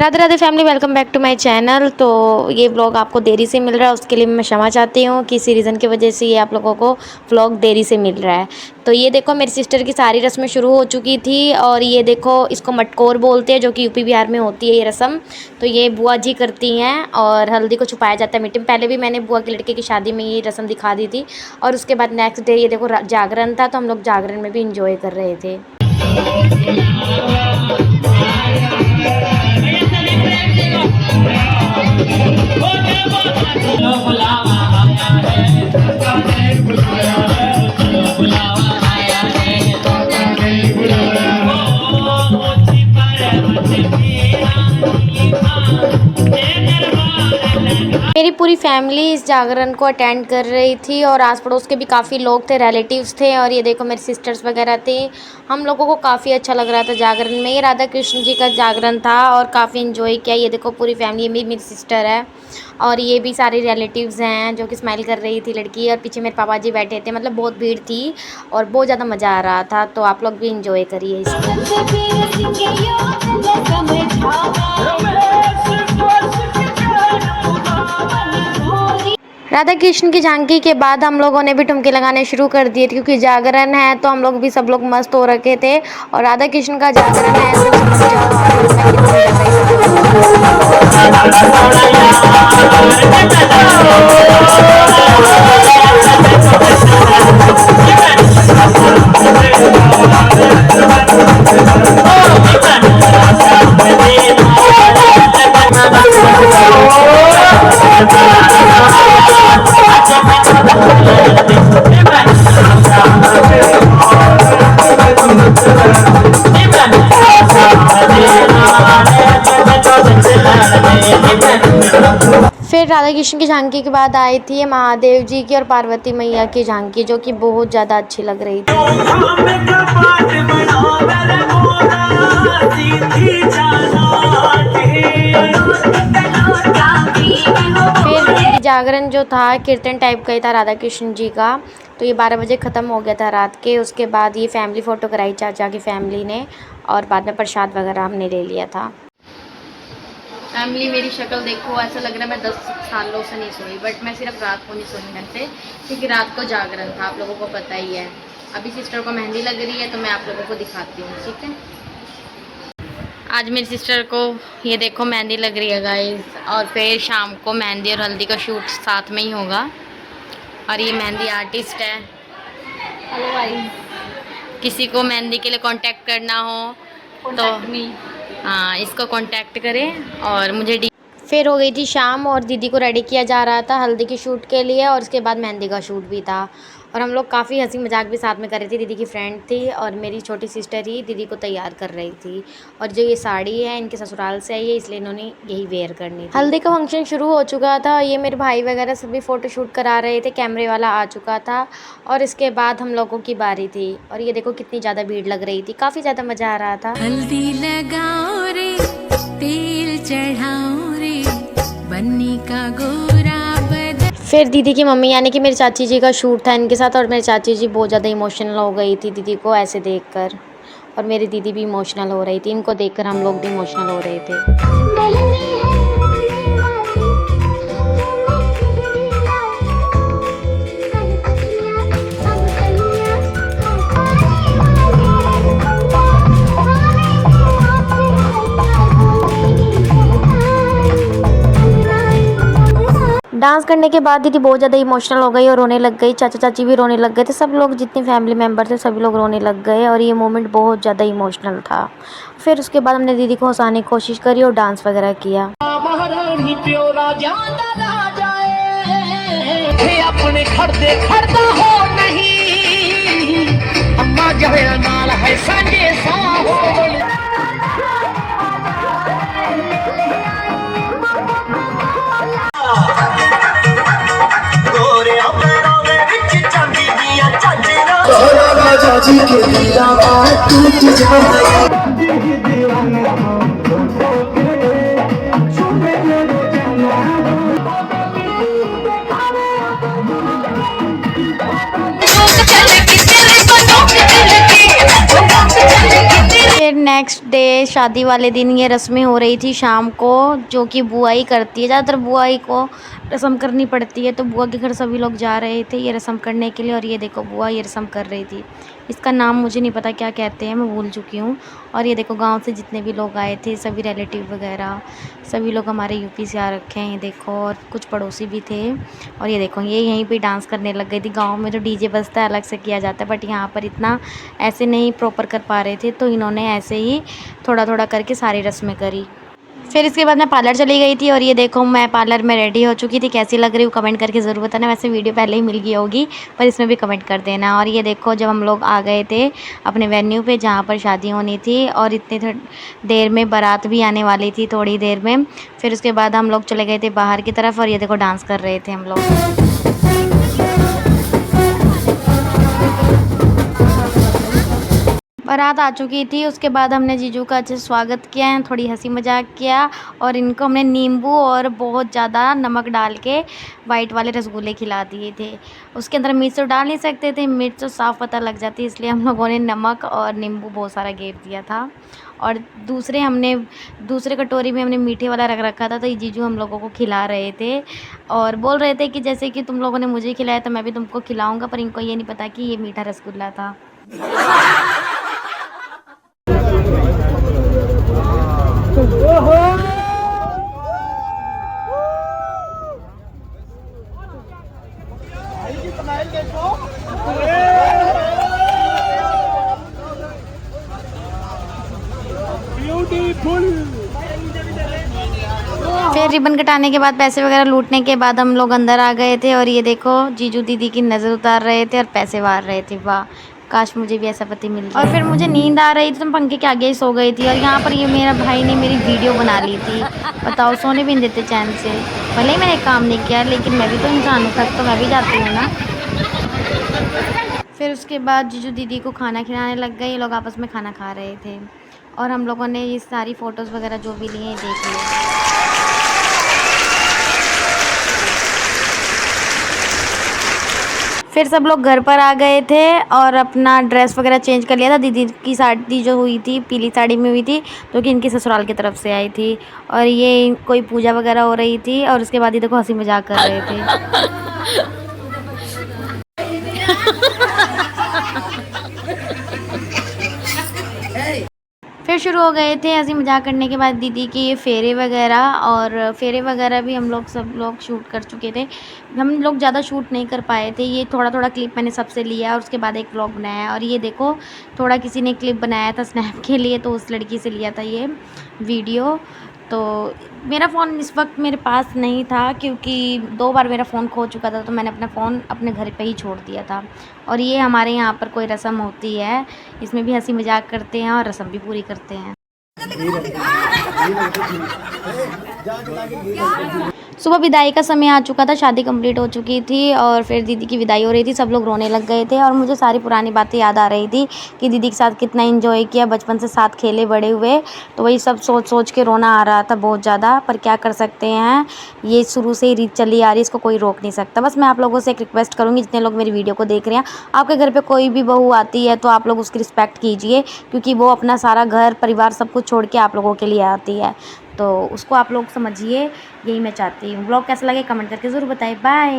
Radhe Radhe family, welcome back to my channel. तो ये vlog आपको देरी से मिल रहा है, उसके लिए मैं क्षमा चाहती हूँ कि इसी रीज़न की वजह से ये आप लोगों को व्लॉग देरी से मिल रहा है। तो ये देखो, मेरी सिस्टर की सारी रस्में शुरू हो चुकी थी और ये देखो, इसको मटकोर बोलते हैं, जो कि यूपी बिहार में होती है ये रस्म। तो ये बुआ जी करती हैं और हल्दी को छुपाया जाता है मिट्टी में। पहले भी मैंने बुआ के लड़के की शादी में ये रस्म दिखा दी थी। और उसके बाद नेक्स्ट डे ये देखो जागरण था, तो हम लोग जागरण में भी इंजॉय कर रहे थे। मेरी पूरी फैमिली इस जागरण को अटेंड कर रही थी और आस पड़ोस के भी काफ़ी लोग थे, रिलेटिव्स थे। और ये देखो, मेरी सिस्टर्स वगैरह थी। हम लोगों को काफ़ी अच्छा लग रहा था जागरण में। ये राधा कृष्ण जी का जागरण था और काफ़ी इन्जॉय किया। ये देखो, पूरी फैमिली में मेरी सिस्टर है और ये भी सारे रिलेटिव्स हैं जो कि स्माइल कर रही थी लड़की। और पीछे मेरे पापा जी बैठे थे। मतलब बहुत भीड़ थी और बहुत ज़्यादा मज़ा आ रहा था। तो आप लोग भी इंजॉय करिए इसको। राधा कृष्ण की झांकी के बाद हम लोगों ने भी ठुमके लगाने शुरू कर दिए थे, क्योंकि जागरण है तो हम लोग भी सब लोग मस्त हो रखे थे। और राधा कृष्ण का जागरण है तो समझ जाओ आप लोग मैं कितनी फिर राधा कृष्ण की झांकी के बाद आई थी महादेव जी की और पार्वती मैया की झांकी, जो कि बहुत ज़्यादा अच्छी लग रही थी। फिर जागरण जो था कीर्तन टाइप का ही था राधा कृष्ण जी का। तो ये 12 बजे ख़त्म हो गया था रात के। उसके बाद ये फैमिली फ़ोटो कराई चाचा की फैमिली ने और बाद में प्रसाद वगैरह हमने ले लिया था। फैमिली, मेरी शक्ल देखो, ऐसा लग रहा है मैं 10 सालों से नहीं सोई। बट मैं सिर्फ रात को नहीं सोई घर से, क्योंकि रात को जागरण था, आप लोगों को पता ही है। अभी सिस्टर को मेहंदी लग रही है तो मैं आप लोगों को दिखाती हूँ, ठीक है। आज मेरी सिस्टर को ये देखो मेहंदी लग रही है गाइस। और फिर शाम को मेहंदी और हल्दी का शूट साथ में ही होगा। और ये मेहंदी आर्टिस्ट है। हेलो गाइस, किसी को मेहंदी के लिए कांटेक्ट करना हो तो हाँ, इसको कांटेक्ट करें। और मुझे फिर हो गई थी शाम और दीदी को रेडी किया जा रहा था हल्दी के शूट के लिए और उसके बाद मेहंदी का शूट भी था। और हम लोग काफ़ी हंसी मजाक भी साथ में कर रही थी। दीदी की फ्रेंड थी और मेरी छोटी सिस्टर ही दीदी को तैयार कर रही थी। और जो ये साड़ी है इनके ससुराल से आई है, इसलिए इन्होंने यही वेयर करनी थी। हल्दी का फंक्शन शुरू हो चुका था। ये मेरे भाई वगैरह सभी फ़ोटो शूट करा रहे थे, कैमरे वाला आ चुका था और इसके बाद हम लोगों की बारी थी। और ये देखो कितनी ज़्यादा भीड़ लग रही थी, काफ़ी ज़्यादा मज़ा आ रहा था। हल्दी लगाओ रे, तेल चढ़ाओ रे, बन्नी का गोरा बदन। फिर दीदी की मम्मी यानी कि मेरी चाची जी का शूट था इनके साथ और मेरी चाची जी बहुत ज़्यादा इमोशनल हो गई थी दीदी को ऐसे देखकर। और मेरी दीदी भी इमोशनल हो रही थी, इनको देखकर हम लोग भी इमोशनल हो रहे थे। डांस करने के बाद दीदी बहुत ज़्यादा इमोशनल हो गई और रोने लग गई। चाचा चाची भी रोने लग गए थे, सब लोग जितने फैमिली मेम्बर थे सभी लोग रोने लग गए और ये मोमेंट बहुत ज़्यादा इमोशनल था। फिर उसके बाद हमने दीदी को हंसाने की कोशिश करी और डांस वगैरह किया। जी के टूट जाए। नेक्स्ट डे शादी वाले दिन ये रस्में हो रही थी शाम को, जो कि बुआ ही करती है। ज़्यादातर बुआ ही को रस्म करनी पड़ती है, तो बुआ के घर सभी लोग जा रहे थे ये रस्म करने के लिए। और ये देखो बुआ ये रस्म कर रही थी। इसका नाम मुझे नहीं पता क्या कहते हैं, मैं भूल चुकी हूँ। और ये देखो गांव से जितने भी लोग आए थे, सभी रिलेटिव वगैरह, सभी लोग हमारे यूपी से आ रखे हैं। ये देखो, और कुछ पड़ोसी भी थे। और ये देखो ये यहीं पे डांस करने लग गई थी। गांव में तो डीजे बजता है, अलग से किया जाता है, बट यहाँ पर इतना ऐसे नहीं प्रॉपर कर पा रहे थे, तो इन्होंने ऐसे ही थोड़ा थोड़ा करके सारी रस्में करी। फिर इसके बाद मैं पार्लर चली गई थी। और ये देखो मैं पार्लर में रेडी हो चुकी थी। कैसी लग रही हूँ कमेंट करके ज़रूर बताना। वैसे वीडियो पहले ही मिल गई होगी, पर इसमें भी कमेंट कर देना। और ये देखो जब हम लोग आ गए थे अपने वेन्यू पे जहाँ पर शादी होनी थी, और इतनी देर में बारात भी आने वाली थी, थोड़ी देर में। फिर उसके बाद हम लोग चले गए थे बाहर की तरफ। और ये देखो डांस कर रहे थे हम लोग। बारात आ चुकी थी। उसके बाद हमने जीजू का अच्छे से स्वागत किया है, थोड़ी हंसी मजाक किया। और इनको हमने नींबू और बहुत ज़्यादा नमक डाल के वाइट वाले रसगुल्ले खिला दिए थे। उसके अंदर मिर्च तो डाल नहीं सकते थे, मिर्च तो साफ़ पता लग जाती, इसलिए हम लोगों ने नमक और नींबू बहुत सारा घेर दिया था। और दूसरे कटोरी में हमने मीठे वाला रख रखा था, तो ये जीजू हम लोगों को खिला रहे थे। और बोल रहे थे कि जैसे कि तुम लोगों ने मुझे खिलाया तो मैं भी तुमको खिलाऊँगा, पर इनको ये नहीं पता कि ये मीठा रसगुल्ला था। फिर रिबन कटाने के बाद पैसे वगैरह लूटने के बाद हम लोग अंदर आ गए थे। और ये देखो जीजू दीदी की नज़र उतार रहे थे और पैसे वार रहे थे। वाह, काश मुझे भी ऐसा पति मिल जाए। और फिर मुझे नींद आ रही थी, तो मैं पंखे के आगे ही सो गई थी। और यहाँ पर ये मेरा भाई ने मेरी वीडियो बना ली थी। बताओ, सोने भी नहीं देते चैन से। भले ही मैंने काम नहीं किया, लेकिन मैं भी तो इंसान हूँ, थक तो मैं भी जाती हूँ ना। फिर उसके बाद जीजू दीदी को खाना खिलाने लग गए। ये लोग आपस में खाना खा रहे थे। और हम लोगों ने ये सारी फ़ोटोज़ वगैरह जो भी लिए देख लिए। फिर सब लोग घर पर आ गए थे और अपना ड्रेस वगैरह चेंज कर लिया था। दीदी की शादी जो हुई थी पीली साड़ी में हुई थी, जो कि इनकी ससुराल की तरफ से आई थी। और ये कोई पूजा वगैरह हो रही थी। और उसके बाद ये देखो हंसी मजाक कर रहे थे। फिर शुरू हो गए थे हंसी मजाक करने के बाद दीदी के ये फेरे वगैरह। और फेरे वगैरह भी हम लोग सब लोग शूट कर चुके थे। हम लोग ज़्यादा शूट नहीं कर पाए थे, ये थोड़ा थोड़ा क्लिप मैंने सबसे लिया और उसके बाद एक व्लॉग बनाया। और ये देखो थोड़ा किसी ने क्लिप बनाया था स्नैप के लिए, तो उस लड़की से लिया था ये वीडियो। तो मेरा फ़ोन इस वक्त मेरे पास नहीं था, क्योंकि 2 बार मेरा फ़ोन खो चुका था, तो मैंने अपना फ़ोन अपने घर पे ही छोड़ दिया था। और ये हमारे यहाँ पर कोई रस्म होती है, इसमें भी हंसी मजाक करते हैं और रस्म भी पूरी करते हैं। सुबह विदाई का समय आ चुका था, शादी कंप्लीट हो चुकी थी और फिर दीदी की विदाई हो रही थी। सब लोग रोने लग गए थे और मुझे सारी पुरानी बातें याद आ रही थी कि दीदी के साथ कितना एंजॉय किया, बचपन से साथ खेले बड़े हुए। तो वही सब सोच सोच के रोना आ रहा था बहुत ज़्यादा, पर क्या कर सकते हैं, ये शुरू से ही रीत चली आ रही है, इसको कोई रोक नहीं सकता। बस मैं आप लोगों से एक रिक्वेस्ट करूँगी, जितने लोग मेरी वीडियो को देख रहे हैं, आपके घर पर कोई भी बहू आती है तो आप लोग उसकी रिस्पेक्ट कीजिए, क्योंकि वो अपना सारा घर परिवार सब कुछ छोड़ के आप लोगों के लिए आती है। तो उसको आप लोग समझिए, यही मैं चाहती हूँ। व्लॉग कैसा लगे कमेंट करके ज़रूर बताएं। बाय।